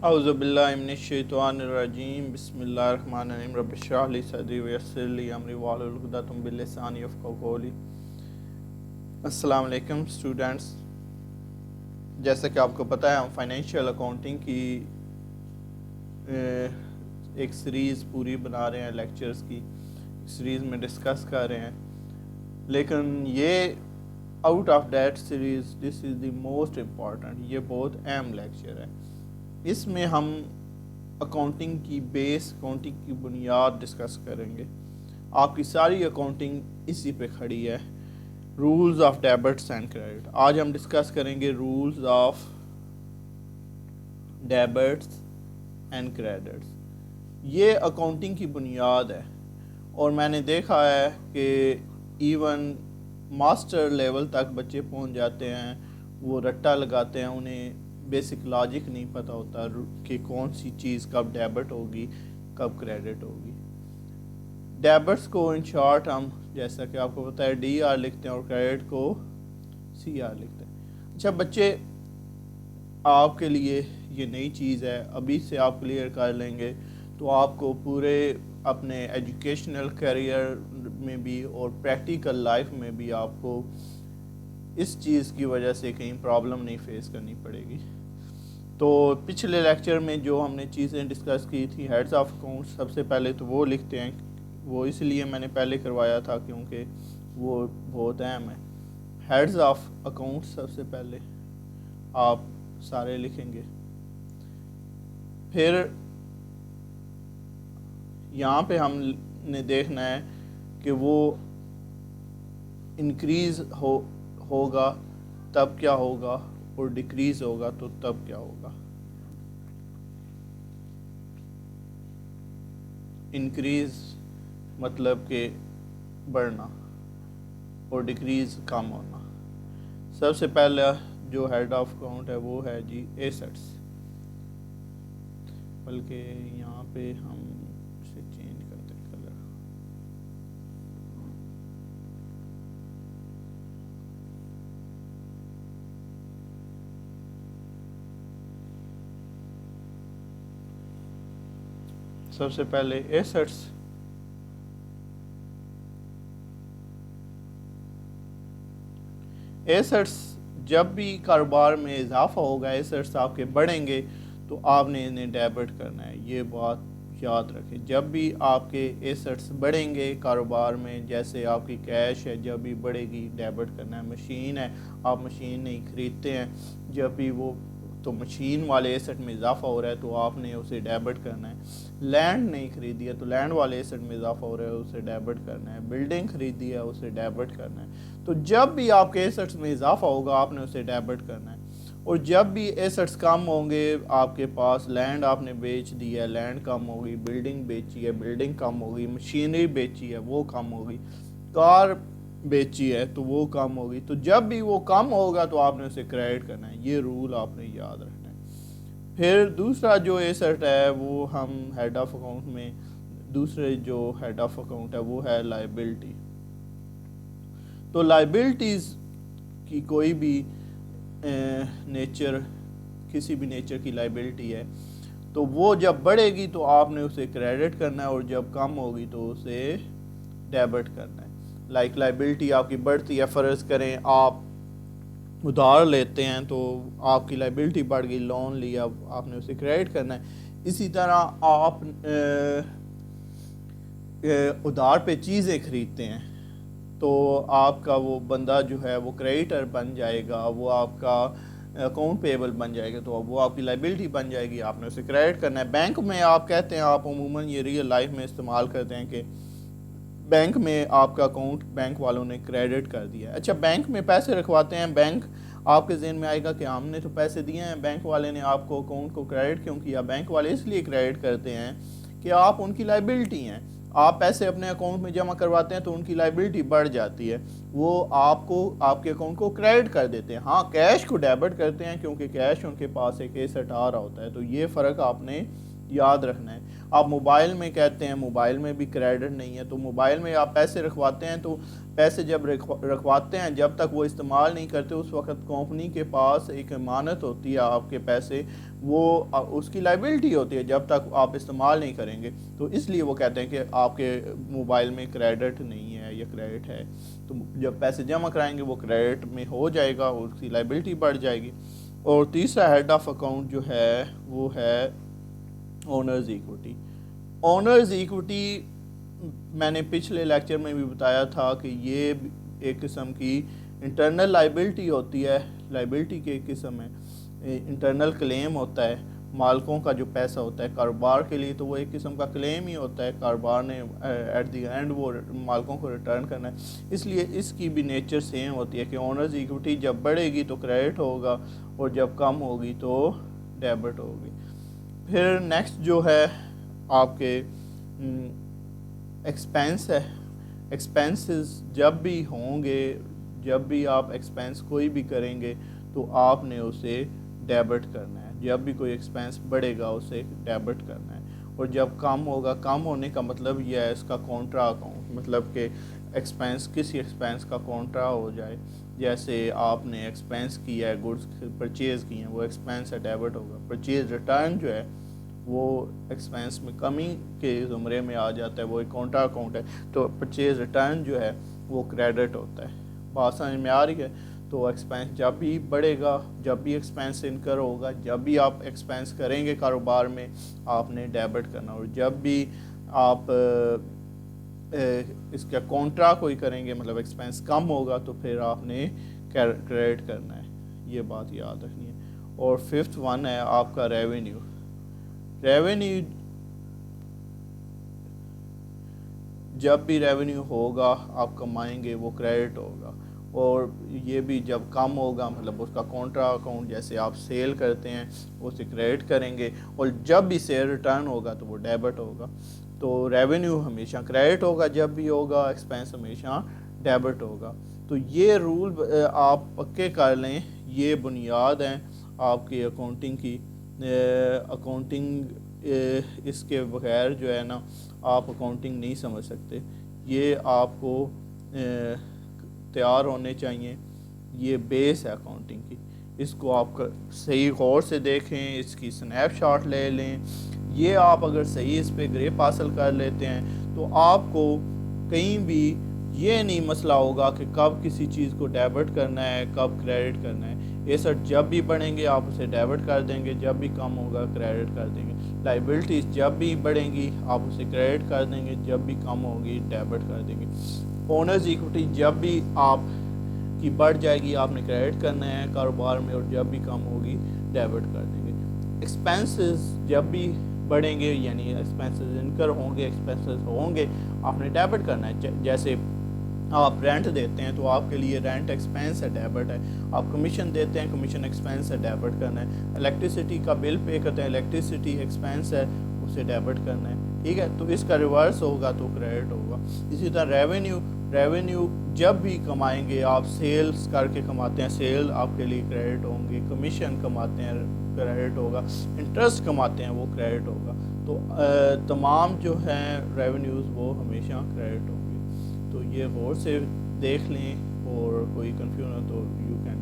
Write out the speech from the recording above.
اعوذ باللہ من الشیطان الرجیم بسم اللہ الرحمن الرحیم رب اشرح لی صدری ویسر لی امری واحلل عقدۃ من لسانی یفقہوا قولی۔ السلام علیکم اسٹوڈنٹس، جیسا کہ آپ کو پتہ ہے ہم فائنینشیل اکاؤنٹنگ کی ایک سیریز پوری بنا رہے ہیں، لیکچرز کی سیریز میں ڈسکس کر رہے ہیں، لیکن یہ out of that series this is the most important, یہ بہت اہم لیکچر ہے۔ اس میں ہم اکاؤنٹنگ کی بیس، اکاؤنٹنگ کی بنیاد ڈسکس کریں گے۔ آپ کی ساری اکاؤنٹنگ اسی پہ کھڑی ہے، rules of debits and credit. آج ہم ڈسکس کریں گے rules of debits and credits. یہ اکاؤنٹنگ کی بنیاد ہے، اور میں نے دیکھا ہے کہ ایون ماسٹر لیول تک بچے پہنچ جاتے ہیں، وہ رٹا لگاتے ہیں، انہیں بیسک لاجک نہیں پتہ ہوتا کہ کون سی چیز کب ڈیبٹ ہوگی کب کریڈٹ ہوگی۔ ڈیبٹس کو ان شارٹ ہم جیسا کہ آپ کو پتہ ہے ڈی آر لکھتے ہیں، اور کریڈٹ کو سی آر لکھتے ہیں۔ اچھا بچے، آپ کے لیے یہ نئی چیز ہے، ابھی سے آپ کلیئر کر لیں گے تو آپ کو پورے اپنے ایجوکیشنل کیریئر میں بھی اور پریکٹیکل لائف میں بھی آپ کو اس چیز کی وجہ سے کہیں پرابلم نہیں فیس کرنی پڑے گی۔ تو پچھلے لیکچر میں جو ہم نے چیزیں ڈسکس کی تھی، ہیڈز آف اکاؤنٹ، سب سے پہلے تو وہ لکھتے ہیں، وہ اس لیے میں نے پہلے کروایا تھا کیونکہ وہ بہت اہم ہے۔ ہیڈز آف اکاؤنٹ سب سے پہلے آپ سارے لکھیں گے، پھر یہاں پہ ہم نے دیکھنا ہے کہ وہ انکریز ہوگا تب کیا ہوگا، اور ڈیکریز ہوگا تو تب کیا ہوگا۔ انکریز مطلب کہ بڑھنا، اور ڈیکریز کم ہونا۔ سب سے پہلا جو ہیڈ آف اکاؤنٹ ہے وہ ہے جی ایسٹس، بلکہ یہاں پہ ہم اسے چینج کرتے ہیں کلر۔ سب سے پہلے ایسٹس، ایسٹس جب بھی کاروبار میں اضافہ ہوگا، ایسٹس آپ کے بڑھیں گے تو آپ نے انہیں ڈیبٹ کرنا ہے۔ یہ بات یاد رکھیں، جب بھی آپ کے ایسٹس بڑھیں گے کاروبار میں، جیسے آپ کی کیش ہے جب بھی بڑھے گی ڈیبٹ کرنا ہے۔ مشین ہے، آپ مشین نہیں خریدتے ہیں، جب بھی وہ تو مشین والے ایسٹ میں اضافہ ہو رہا ہے تو آپ نے اسے ڈیبٹ کرنا ہے۔ لینڈ نہیں خریدی ہے تو لینڈ والے ایسٹ میں اضافہ ہو رہا ہے، اسے ڈیبٹ کرنا ہے۔ بلڈنگ خریدی ہے، اسے ڈیبٹ کرنا ہے۔ تو جب بھی آپ کے ایسٹس میں اضافہ ہوگا آپ نے اسے ڈیبٹ کرنا ہے، اور جب بھی ایسٹس کم ہوں گے آپ کے پاس، لینڈ آپ نے بیچ دی ہے، لینڈ کم ہوگی، بلڈنگ بیچی ہے، بلڈنگ کم ہوگی، مشینری بیچی ہے وہ کم ہوگی، کار بیچی ہے تو وہ کم ہوگی، تو جب بھی وہ کم ہوگا تو آپ نے اسے کریڈٹ کرنا ہے۔ یہ رول آپ نے یاد رکھنا ہے۔ پھر دوسرا جو ایسٹ ہے وہ ہم ہیڈ آف اکاؤنٹ میں، دوسرے جو ہیڈ آف اکاؤنٹ ہے وہ ہے لائبلٹی۔ تو لائبلٹیز کی کوئی بھی نیچر، کسی بھی نیچر کی لائبلٹی ہے تو وہ جب بڑھے گی تو آپ نے اسے کریڈٹ کرنا ہے، اور جب کم ہوگی تو اسے ڈیبٹ کرنا ہے۔ لائک لائبلٹی آپ کی بڑھتی ہے، فرض کریں آپ ادھار لیتے ہیں تو آپ کی لائبلٹی بڑھ گئی، لون لیا، آپ نے اسے کریڈٹ کرنا ہے۔ اسی طرح آپ ادھار پہ چیزیں خریدتے ہیں تو آپ کا وہ بندہ جو ہے وہ کریڈیٹر بن جائے گا، وہ آپ کا اکاؤنٹ پیبل بن جائے گا، تو وہ آپ کی لائبلٹی بن جائے گی، آپ نے اسے کریڈٹ کرنا ہے۔ بینک میں آپ کہتے ہیں، آپ عموماً یہ ریئل لائف میں استعمال کرتے ہیں کہ بینک میں آپ کا اکاؤنٹ بینک والوں نے کریڈٹ کر دیا ہے۔ اچھا بینک میں پیسے رکھواتے ہیں، بینک آپ کے ذہن میں آئے گا کہ ہم نے تو پیسے دیے ہیں، بینک والے نے آپ کو اکاؤنٹ کو کریڈٹ کیوں کیا؟ بینک والے اس لیے کریڈٹ کرتے ہیں کہ آپ ان کی لائبلٹی ہیں، آپ پیسے اپنے اکاؤنٹ میں جمع کرواتے ہیں تو ان کی لائبلٹی بڑھ جاتی ہے، وہ آپ کو آپ کے اکاؤنٹ کو کریڈٹ کر دیتے ہیں۔ ہاں کیش کو ڈیبٹ کرتے ہیں کیونکہ کیش ان کے پاس ایک ایسٹ آ رہا ہوتا ہے، تو یہ فرق آپ نے याद रखना है। आप मोबाइल में कहते हैं मोबाइल में भी क्रेडिट नहीं है, तो मोबाइल में आप पैसे रखवाते हैं, तो पैसे जब रखवाते हैं जब तक वो इस्तेमाल नहीं करते उस वक्त कंपनी के पास एक अमानत होती है आपके पैसे, वो उसकी लाइबिलिटी होती है जब तक आप इस्तेमाल नहीं करेंगे। तो इसलिए वो कहते हैं कि आपके मोबाइल में क्रेडिट नहीं है या क्रेडिट है, तो जब पैसे जमा कराएंगे वो क्रेडिट में हो जाएगा और उसकी लाइबिलिटी बढ़ जाएगी। और तीसरा हेड ऑफ अकाउंट जो है वो है ओनर्स इक्विटी। ओनर्स इक्विटी मैंने पिछले लेक्चर में भी बताया था कि ये एक किस्म की इंटरनल लाइबिलिटी होती है, लाइबिलिटी की एक किस्म है, इंटरनल क्लेम होता है, मालिकों का जो पैसा होता है कारोबार के लिए, तो वो एक किस्म का क्लेम ही होता है, कारोबार ने एट द एंड वो मालिकों को रिटर्न करना है। इसलिए इसकी भी नेचर सेम होती है कि ओनर्स इक्विटी जब बढ़ेगी तो क्रेडिट होगा और जब कम होगी तो डेबिट होगी। फिर नेक्स्ट जो है आपके एक्सपेंस है। एक्सपेंसेस जब भी होंगे, जब भी आप एक्सपेंस कोई भी करेंगे तो आपने उसे डेबिट करना है। जब भी कोई एक्सपेंस बढ़ेगा उसे डेबिट करना है, और जब कम होगा, कम होने का मतलब यह है इसका कॉन्ट्रा अकाउंट, मतलब कि एक्सपेंस किसी एक्सपेंस का कॉन्ट्रा हो जाए, जैसे आपने एक्सपेंस किया है, गुड्स परचेज़ किए हैं, वो एक्सपेंस है, डेबिट होगा। परचेज़ रिटर्न जो है वो एक्सपेंस में कमी के ज़ुमरे में आ जाता है, वो एक कॉन्ट्रा अकाउंट है, तो परचेज़ रिटर्न जो है वो क्रेडिट होता है। बात समझ में आ रही है? तो एक्सपेंस जब भी बढ़ेगा, जब भी एक्सपेंस इनकर होगा, जब भी आप एक्सपेंस करेंगे कारोबार में, आपने डेबिट करना, और जब भी आप इसका कॉन्ट्रा कोई करेंगे, मतलब एक्सपेंस कम होगा, तो फिर आपने क्रेडिट करना है। ये बात याद रखनी है। और फिफ्थ वन है आपका रेवेन्यू। रेवेन्यू जब भी रेवेन्यू होगा आप कमाएंगे वो क्रेडिट होगा, और ये भी जब कम होगा, मतलब उसका कॉन्ट्रा अकाउंट, जैसे आप सेल करते हैं उसे क्रेडिट करेंगे, और जब भी सेल रिटर्न होगा तो वो डेबिट होगा। तो रेवेन्यू हमेशा क्रेडिट होगा जब भी होगा, एक्सपेंस हमेशा डेबिट होगा। तो ये रूल आप पक्के कर लें, ये बुनियाद हैं आपकी अकाउंटिंग की। अकाउंटिंग इसके बगैर जो है ना आप अकाउंटिंग नहीं समझ सकते। ये आपको तैयार होने चाहिए, ये बेस है अकाउंटिंग की। इसको आप सही गौर से देखें, इसकी स्नैपशॉट ले लें। ये आप अगर सही इस पे ग्रिप हासिल कर लेते हैं तो आपको कहीं भी ये नहीं मसला होगा कि कब किसी चीज़ को डेबिट करना है, कब क्रेडिट करना है। एसेट जब भी बढ़ेंगे आप उसे डेबिट कर देंगे, जब भी कम होगा क्रेडिट कर देंगे। लाइबिलिटीज़ जब भी बढ़ेंगी आप उसे क्रेडिट कर देंगे, जब भी कम होगी डेबिट कर देंगे। ओनर्स इक्विटी जब भी आप की बढ़ जाएगी आपने क्रेडिट करना है कारोबार में, और जब भी कम होगी डेबिट कर देंगे। एक्सपेंसेस जब भी बढ़ेंगे, यानी एक्सपेंसेस इनकर होंगे, एक्सपेंसेस होंगे, आपने डेबिट करना है। जैसे आप रेंट देते हैं तो आपके लिए रेंट एक्सपेंस है, डेबिट है। आप कमीशन देते हैं, कमीशन एक्सपेंस है, डेबिट करना है। इलेक्ट्रिसिटी का बिल पे करते हैं, इलेक्ट्रिसिटी एक्सपेंस है, उसे डेबिट करना है। ठीक है, तो इसका रिवर्स होगा तो क्रेडिट होगा। इसी तरह रेवेन्यू जब भी कमाएंगे, आप सेल्स करके कमाते हैं, सेल आपके लिए क्रेडिट होंगे। कमीशन कमाते हैं क्रेडिट होगा, इंटरेस्ट कमाते हैं वो क्रेडिट होगा। तो तमाम जो हैं रेवेन्यूज़ वो हमेशा क्रेडिट होंगे। तो ये गौर से देख लें, और कोई कन्फ्यूजन हो तो यू कैन